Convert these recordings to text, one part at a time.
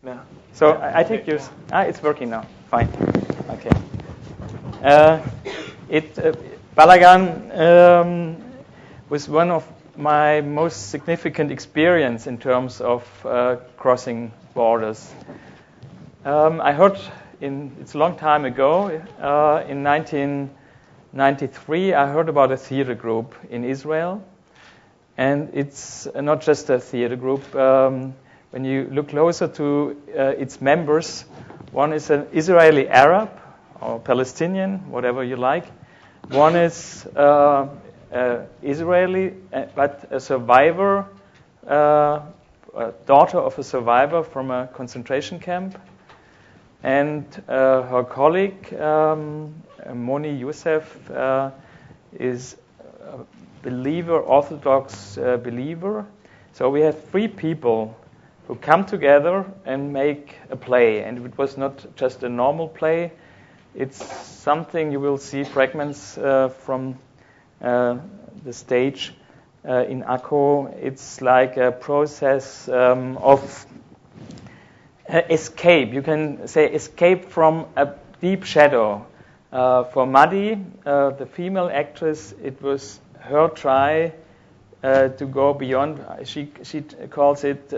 Yeah. So I take yours. It's working now. Fine. Okay. Balagan was one of my most significant experience in terms of crossing borders. I heard it's a long time ago, in 1993, I heard about a theater group in Israel. And it's not just a theater group. When you look closer to its members, one is an Israeli Arab or Palestinian, whatever you like. One is Israeli, but a survivor, a daughter of a survivor from a concentration camp. And her colleague, Moni Youssef, is a believer, Orthodox believer. So we have 3 people who come together and make a play. And it was not just a normal play. It's something you will see fragments from the stage in Akko. It's like a process of escape. You can say escape from a deep shadow. For Madi, the female actress, it was her try to go beyond. She calls it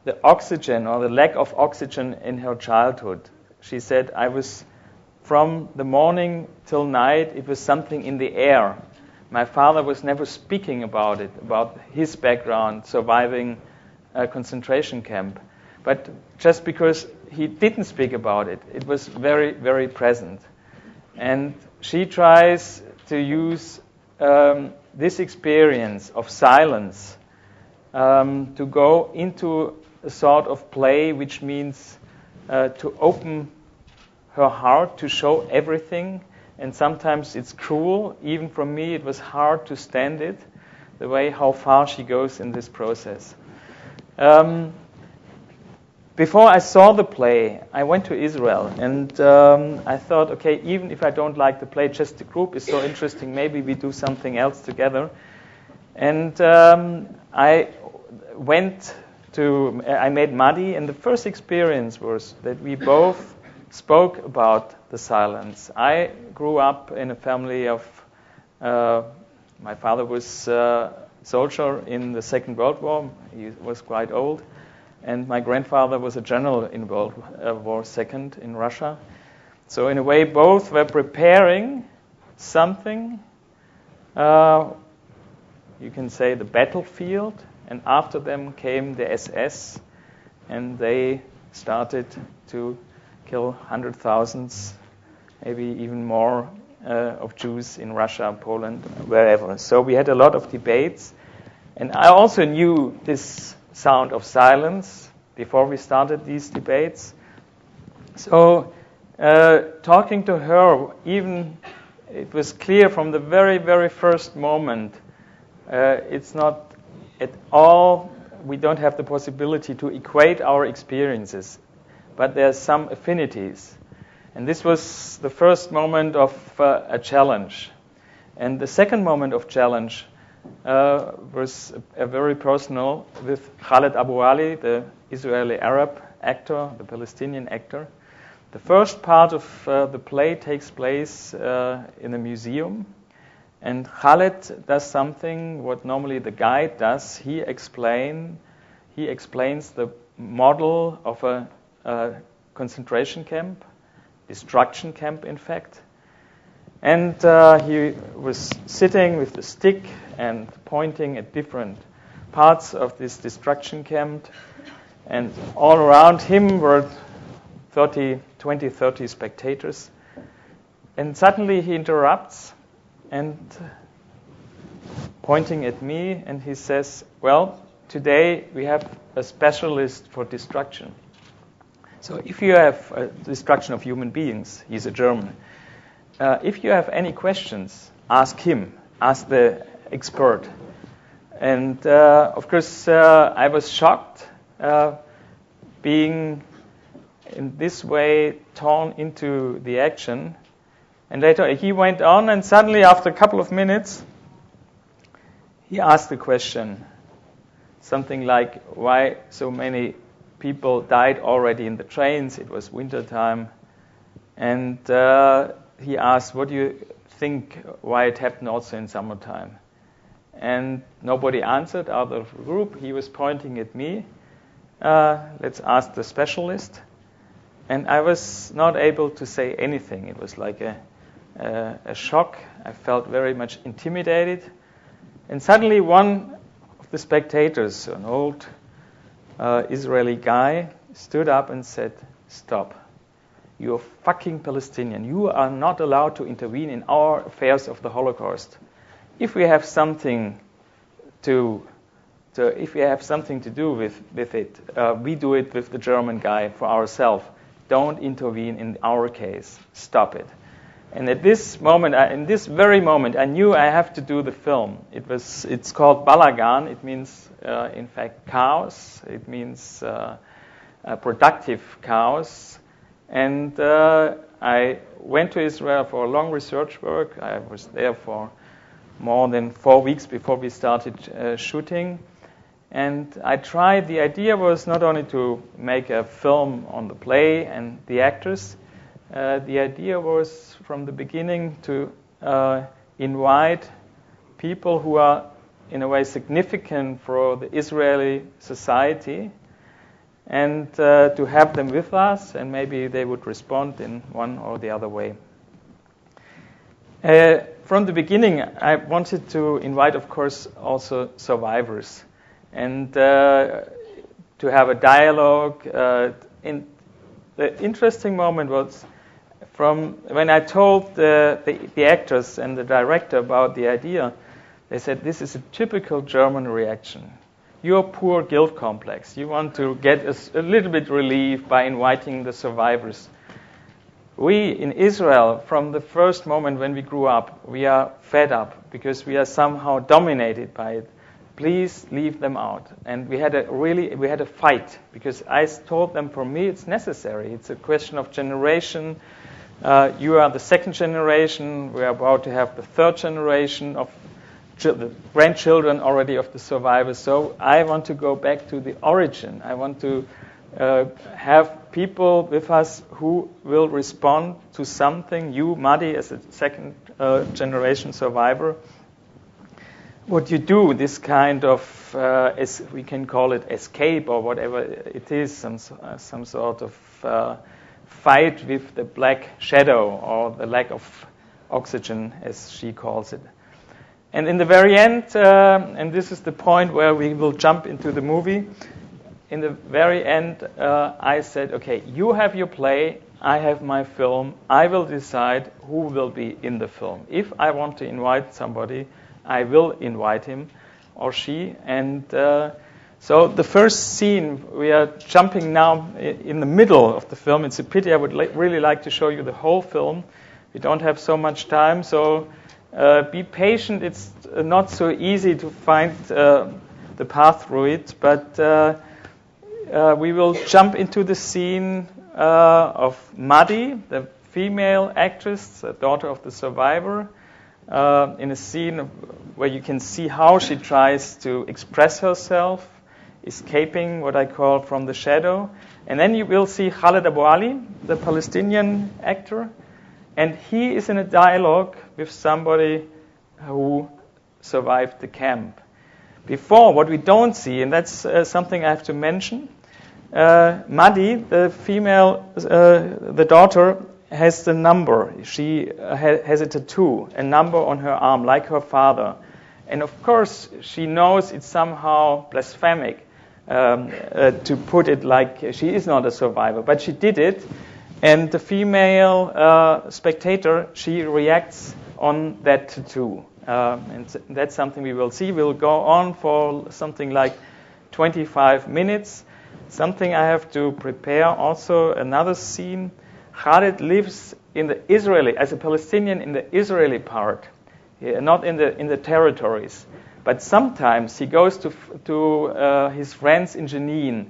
the oxygen or the lack of oxygen in her childhood. She said, I was from the morning till night, it was something in the air. My father was never speaking about it, about his background, surviving a concentration camp. But just because he didn't speak about it, it was very, very present. And she tries to use this experience of silence to go into a sort of play, which means to open her heart, to show everything. And sometimes it's cruel. Even for me, it was hard to stand it, the way how far she goes in this process. Before I saw the play, I went to Israel, and I thought, okay, even if I don't like the play, just the group is so interesting, maybe we do something else together. And I made Madi, and the first experience was that we both spoke about the silence. I grew up in a family of, my father was a soldier in the Second World War, he was quite old. And my grandfather was a general in World War II in Russia. So in a way, both were preparing something, you can say the battlefield, and after them came the SS, and they started to kill 100,000s, maybe even more, of Jews in Russia, Poland, wherever. So we had a lot of debates, and I also knew this sound of silence before we started these debates. So talking to her, even it was clear from the very, very first moment, it's not at all, we don't have the possibility to equate our experiences, but there's some affinities. And this was the first moment of a challenge. And the second moment of challenge was a very personal with Khaled Abu Ali, the Israeli Arab actor, the Palestinian actor. The first part of the play takes place in a museum, and Khaled does something what normally the guide does. He explains the model of a concentration camp, destruction camp, in fact. And he was sitting with the stick and pointing at different parts of this destruction camp. And all around him were 30 spectators. And suddenly he interrupts and pointing at me, and he says, well, today we have a specialist for destruction. So if you have a destruction of human beings, he's a German, if you have any questions, ask him, ask the expert. And of course, I was shocked being in this way torn into the action. And later he went on, and suddenly after a couple of minutes, he asked the question, something like, why so many people died already in the trains. It was wintertime. And he asked, what do you think why it happened also in summertime? And nobody answered out of the group. He was pointing at me. Let's ask the specialist. And I was not able to say anything. It was like a shock. I felt very much intimidated. And suddenly one of the spectators, an old Israeli guy, stood up and said, "Stop. You're fucking Palestinian. You are not allowed to intervene in our affairs of the Holocaust. If we have something to do with it, we do it with the German guy for ourselves. Don't intervene in our case. Stop it." And at this moment, in this very moment, I knew I have to do the film. It's called Balagan. It means, in fact, chaos. It means productive chaos. And I went to Israel for a long research work. I was there for more than 4 weeks before we started shooting. And I tried, the idea was not only to make a film on the play and the actors, the idea was from the beginning to invite people who are in a way significant for the Israeli society and to have them with us, and maybe they would respond in one or the other way. From the beginning, I wanted to invite, of course, also survivors, and to have a dialogue. The interesting moment was from when I told the actors and the director about the idea. They said, "This is a typical German reaction. Your poor guilt complex. You want to get a little bit relief by inviting the survivors." We in Israel, from the first moment when we grew up, we are fed up because we are somehow dominated by it. Please leave them out. And we had a fight because I told them, for me, it's necessary. It's a question of generation. You are the second generation. We are about to have the third generation of the grandchildren already of the survivors. So I want to go back to the origin. I want to have people with us who will respond to something. You, Madi, as a second generation survivor, what you do, this kind of, as we can call it, escape or whatever it is, some sort of fight with the black shadow or the lack of oxygen, as she calls it. And in the very end, and this is the point where we will jump into the movie, in the very end, I said, okay, you have your play, I have my film, I will decide who will be in the film. If I want to invite somebody, I will invite him or she. And so the first scene, we are jumping now in the middle of the film. It's a pity. I would really like to show you the whole film. We don't have so much time, so be patient. It's not so easy to find the path through it, but we will jump into the scene of Madi, the female actress, the daughter of the survivor, in a scene where you can see how she tries to express herself, escaping what I call from the shadow. And then you will see Khaled Abu Ali, the Palestinian actor, and he is in a dialogue with somebody who survived the camp. Before, what we don't see, and that's something I have to mention, Madi, the female, the daughter, has the number. She has a tattoo, a number on her arm, like her father. And of course, she knows it's somehow blasphemic to put it like she is not a survivor, but she did it. And the female spectator, she reacts on that tattoo. And that's something we will see. We'll go on for something like 25 minutes. Something I have to prepare also, another scene. Khaled lives in the Israeli, as a Palestinian in the Israeli part, not in the territories. But sometimes he goes to his friends in Jenin.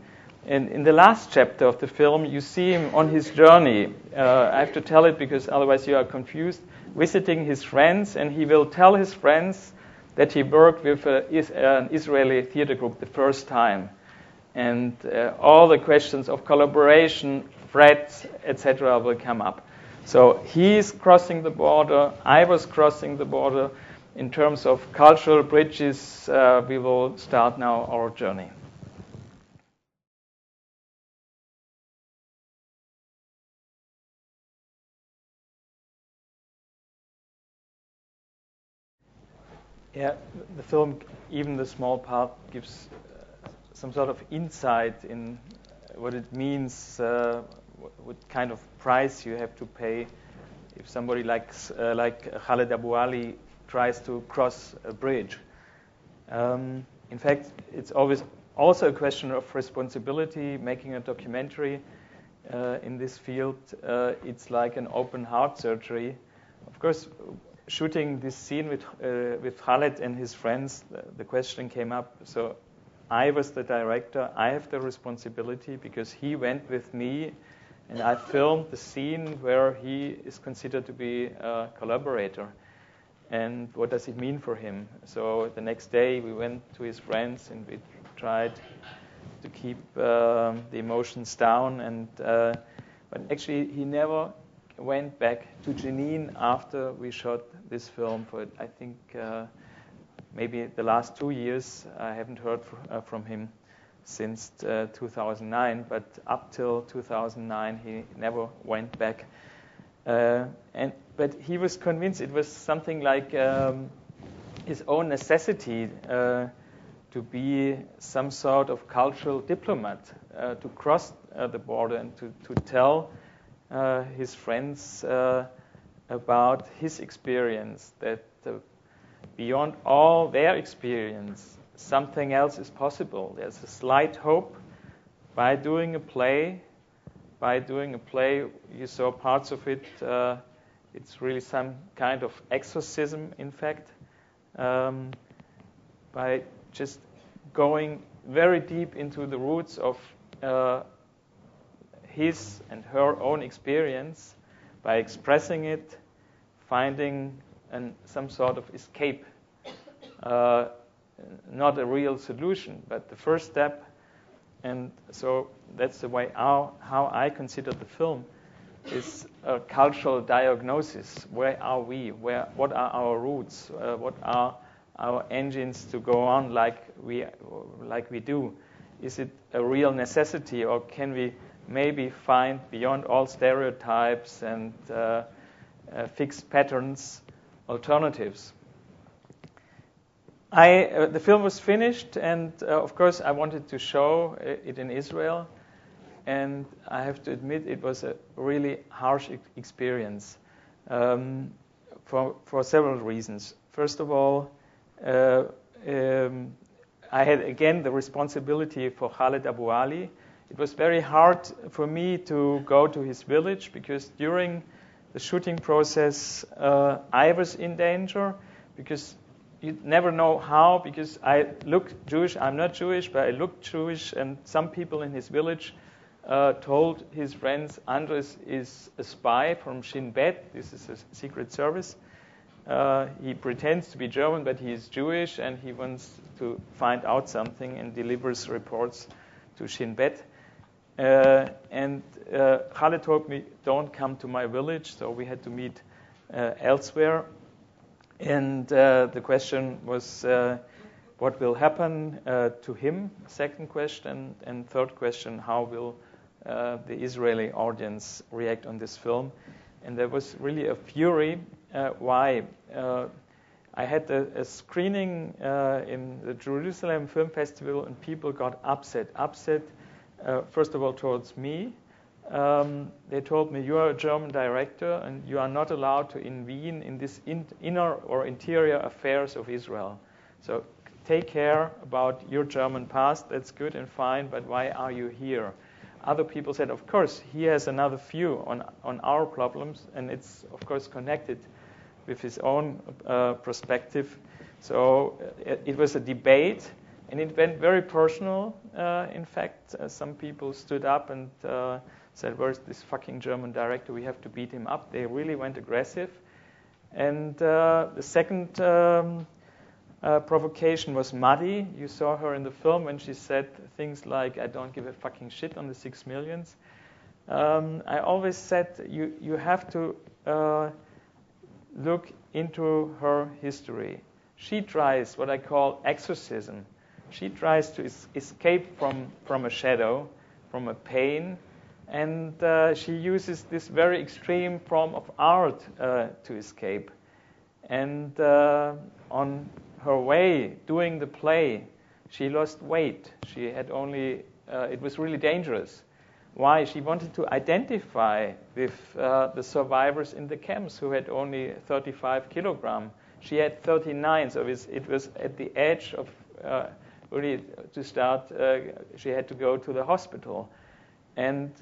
And in the last chapter of the film, you see him on his journey. I have to tell it because otherwise you are confused. Visiting his friends, and he will tell his friends that he worked with an Israeli theater group the first time. and all the questions of collaboration, threats, etc. will come up. So he's crossing the border, I was crossing the border. In terms of cultural bridges, we will start now our journey. Yeah, the film, even the small part, gives some sort of insight in what it means, what kind of price you have to pay if somebody like Khaled Abou Ali tries to cross a bridge. In fact, it's always also a question of responsibility. Making a documentary in this field, it's like an open heart surgery. Of course, shooting this scene with Khaled and his friends, the question came up. So I was the director. I have the responsibility because he went with me, and I filmed the scene where he is considered to be a collaborator. And what does it mean for him? So the next day we went to his friends and we tried to keep the emotions down. And but actually he never went back to Jenin after we shot this film for, I think, maybe the last 2 years. I haven't heard from him since 2009, but up till 2009 he never went back. But he was convinced it was something like his own necessity to be some sort of cultural diplomat, to cross the border and to tell his friends about his experience, that beyond all their experience, something else is possible. There's a slight hope by doing a play. By doing a play, you saw parts of it. It's really some kind of exorcism, in fact, by just going very deep into the roots of his and her own experience, by expressing it, finding some sort of escape. Not a real solution, but the first step. And so that's the way how I consider the film is a cultural diagnosis. Where are we? What are our roots? What are our engines to go on like we do? Is it a real necessity, or can we maybe find beyond all stereotypes and fixed patterns alternatives? The film was finished, and of course I wanted to show it in Israel, and I have to admit it was a really harsh experience for several reasons. First of all, I had again the responsibility for Khaled Abou Ali. It was very hard for me to go to his village because during the shooting process I was in danger, because you never know how, because I look Jewish. I'm not Jewish, but I look Jewish, and some people in his village told his friends Andres is a spy from Shin Bet. This is a secret service. He pretends to be German, but he is Jewish, and he wants to find out something and delivers reports to Shin Bet. And Khaled told me, don't come to my village, so we had to meet elsewhere. And the question was, what will happen to him? Second question. And third question, how will the Israeli audience react on this film? And there was really a fury. Why? I had a screening in the Jerusalem Film Festival, and people got upset. First of all, towards me. They told me, you are a German director and you are not allowed to intervene in this inner or interior affairs of Israel. So take care about your German past, that's good and fine, but why are you here? Other people said, of course, he has another view on our problems, and it's, of course, connected with his own perspective. So it was a debate, and it went very personal. In fact, some people stood up and said, where's this fucking German director? We have to beat him up. They really went aggressive. And the second provocation was muddy. You saw her in the film when she said things like, "I don't give a fucking shit on the 6 millions." I always said you have to look into her history. She tries what I call exorcism. She tries to escape from a shadow, from a pain, and she uses this very extreme form of art to escape. And on her way doing the play, she lost weight. She had only, it was really dangerous. Why? She wanted to identify with the survivors in the camps who had only 35 kilograms. She had 39, so it was at the edge of really to start. She had to go to the hospital. And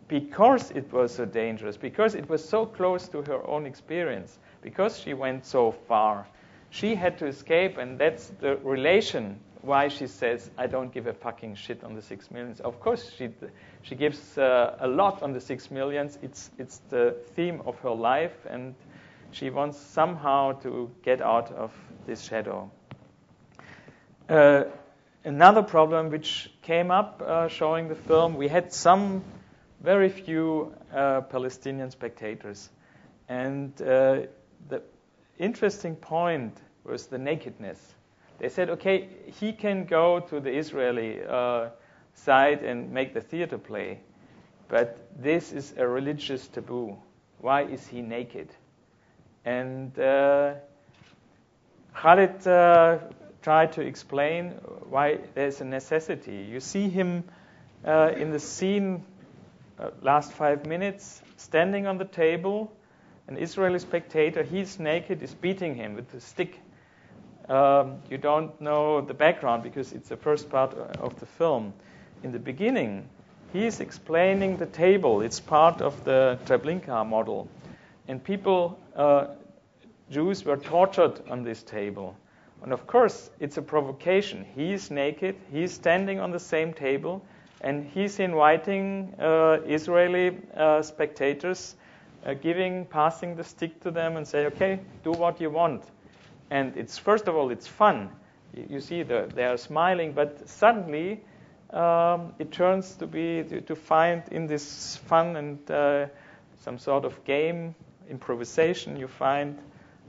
because it was so dangerous, because it was so close to her own experience, because she went so far, she had to escape, and that's the relation why she says, "I don't give a fucking shit on the 6 millions." Of course, she gives a lot on the 6 millions. It's the theme of her life, and she wants somehow to get out of this shadow. Another problem which came up showing the film, we had very few Palestinian spectators. And the interesting point was the nakedness. They said, okay, he can go to the Israeli side and make the theater play, but this is a religious taboo. Why is he naked? And Khalid tried to explain why there's a necessity. You see him in the scene, last 5 minutes, standing on the table. An Israeli spectator, he's naked, is beating him with a stick. You don't know the background because it's the first part of the film. In the beginning, he's explaining the table. It's part of the Treblinka model. And people, Jews, were tortured on this table. And of course, it's a provocation. He's naked, he's standing on the same table, and he's inviting Israeli spectators, passing the stick to them and say, okay, do what you want. And it's, first of all, it's fun. You see they are smiling, but suddenly it turns to find in this fun and some sort of game, improvisation, you find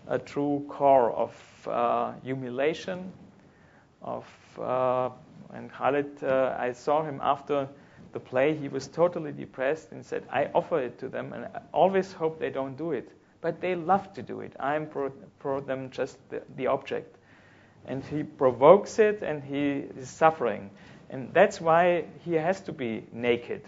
a true core of humiliation, and Khalid, I saw him after the play, he was totally depressed and said, I offer it to them and I always hope they don't do it. But they love to do it. I'm for them just the object. And he provokes it and he is suffering. And that's why he has to be naked.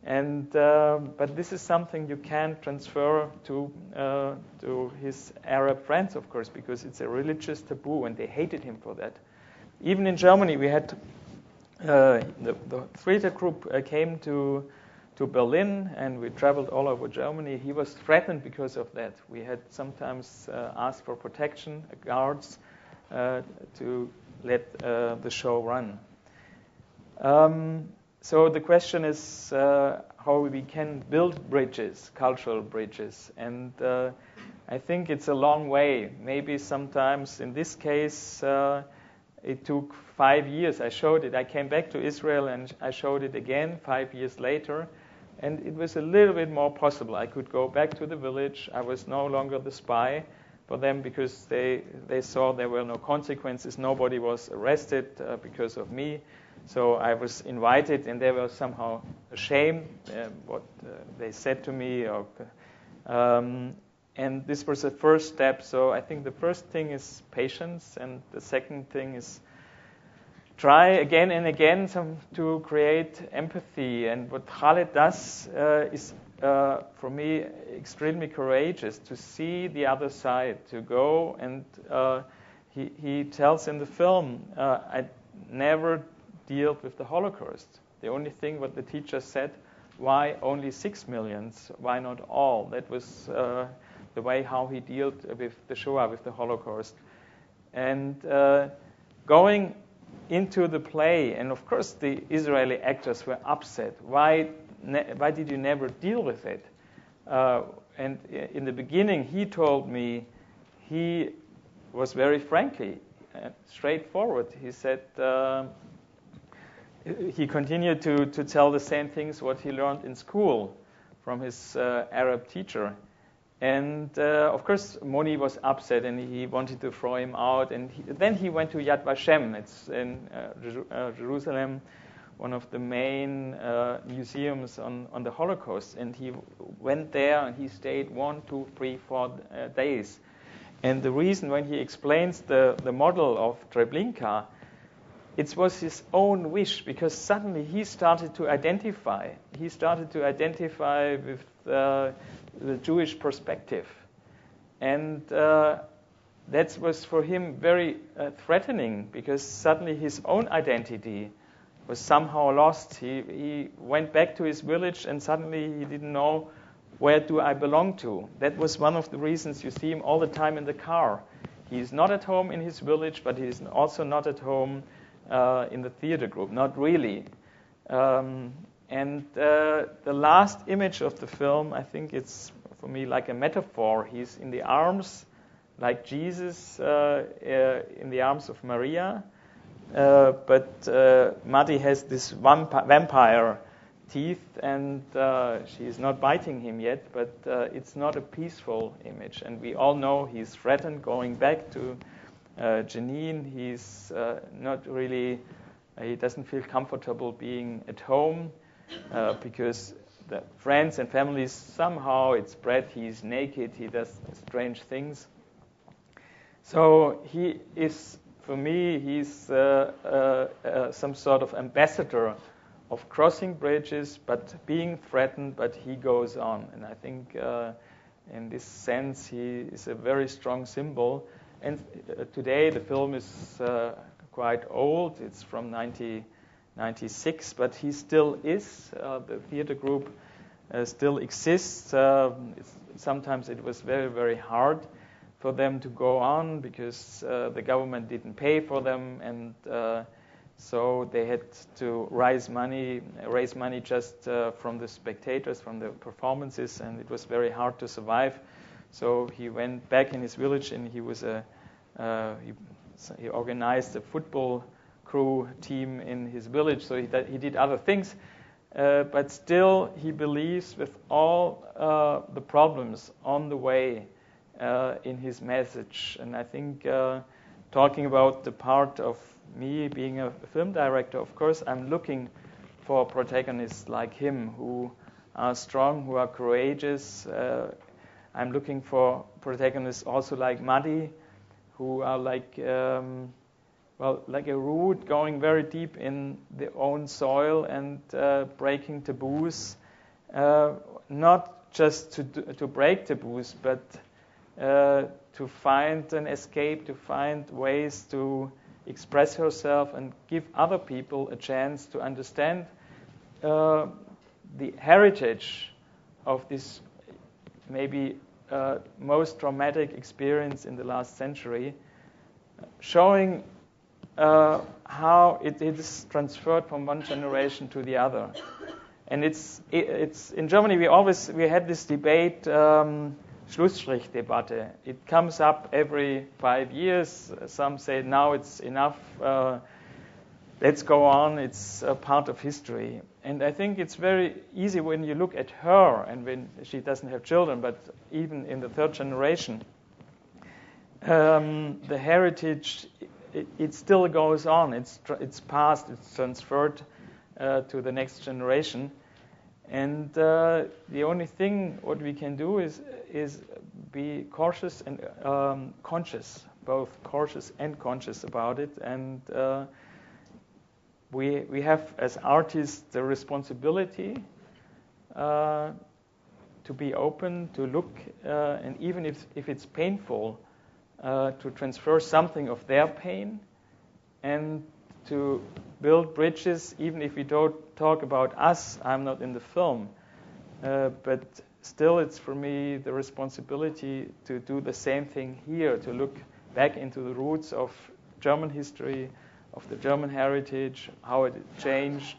And but this is something you can't transfer to his Arab friends, of course, because it's a religious taboo and they hated him for that. Even in Germany, we had the theater group came to Berlin, and we traveled all over Germany. He was threatened because of that. We had sometimes asked for protection, guards, to let the show run. So the question is how we can build bridges, cultural bridges. And I think it's a long way. Maybe sometimes, in this case, it took 5 years. I showed it. I came back to Israel and I showed it again 5 years later. And it was a little bit more possible. I could go back to the village. I was no longer the spy for them because they saw there were no consequences. Nobody was arrested because of me. So I was invited, and they were somehow ashamed what they said to me. And this was the first step. So I think the first thing is patience, and the second thing is try again and again to create empathy. And what Khalid does is, for me, extremely courageous, to see the other side, to go. And he tells in the film, I never dealt with the Holocaust. The only thing what the teacher said, why only 6 million? Why not all? That was the way how he dealt with the Shoah, with the Holocaust. And going into the play, and of course the Israeli actors were upset. Why did you never deal with it? And in the beginning, he told me, he was very frankly, straightforward. He said he continued to tell the same things what he learned in school from his Arab teacher. And of course, Moni was upset, and he wanted to throw him out. And then he went to Yad Vashem. It's in Jerusalem, one of the main museums on the Holocaust. And he went there, and he stayed 1, 2, 3, 4 days. And the reason, when he explains the model of Treblinka, it was his own wish, because suddenly he started to identify. He started to identify with the Jewish perspective. And that was for him very threatening, because suddenly his own identity was somehow lost. He went back to his village, and suddenly he didn't know, where do I belong to? That was one of the reasons you see him all the time in the car. He's not at home in his village, but he's also not at home in the theater group, not really. And the last image of the film, I think it's, for me, like a metaphor. He's in the arms, like Jesus, in the arms of Maria. But Madi has this vampire teeth, and she's not biting him yet, but it's not a peaceful image. And we all know he's threatened going back to Jenin. He's not really, he doesn't feel comfortable being at home because the friends and families, somehow it's spread. He's naked, he does strange things. So he is, for me, he's some sort of ambassador of crossing bridges, but being threatened, but he goes on. And I think in this sense, he is a very strong symbol. And today the film is quite old. It's from 1996, but he still is. The theater group still exists. Sometimes it was very, very hard for them to go on, because the government didn't pay for them, and so they had to raise money just from the spectators, from the performances, and it was very hard to survive. So he went back in his village, and he was he organized a football crew team in his village. So he did other things, but still he believes, with all the problems on the way, in his message. And I think talking about the part of me being a film director, of course, I'm looking for protagonists like him, who are strong, who are courageous. I'm looking for protagonists also like Madi, who are like a root going very deep in their own soil and breaking taboos. Not just to break taboos, but to find an escape, to find ways to express herself and give other people a chance to understand the heritage of this maybe most traumatic experience in the last century, showing how it is transferred from one generation to the other. And it's in Germany we had this debate, Schlussstrichdebatte. It comes up every 5 years. Some say now it's enough. Let's go on. It's a part of history. And I think it's very easy when you look at her, and when she doesn't have children, but even in the third generation, the heritage, it still goes on. It's passed. It's transferred to the next generation. And the only thing what we can do is be cautious and conscious, both cautious and conscious about it. And we have, as artists, the responsibility to be open, to look, and even if it's painful, to transfer something of their pain, and to build bridges, even if we don't talk about us. I'm not in the film, but still it's for me the responsibility to do the same thing here, to look back into the roots of German history, of the German heritage, how it changed.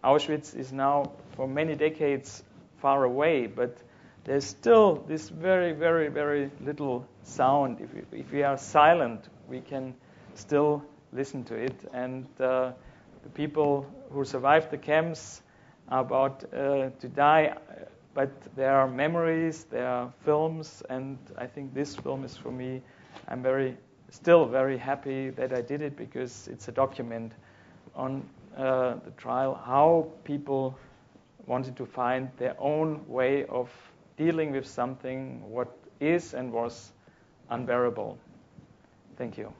Auschwitz is now for many decades far away, but there's still this very, very, very little sound. If we are silent, we can still listen to it. And the people who survived the camps are about to die, but there are memories, there are films, and I think this film is for me. I'm still very happy that I did it, because it's a document on the trial, how people wanted to find their own way of dealing with something what is and was unbearable. Thank you.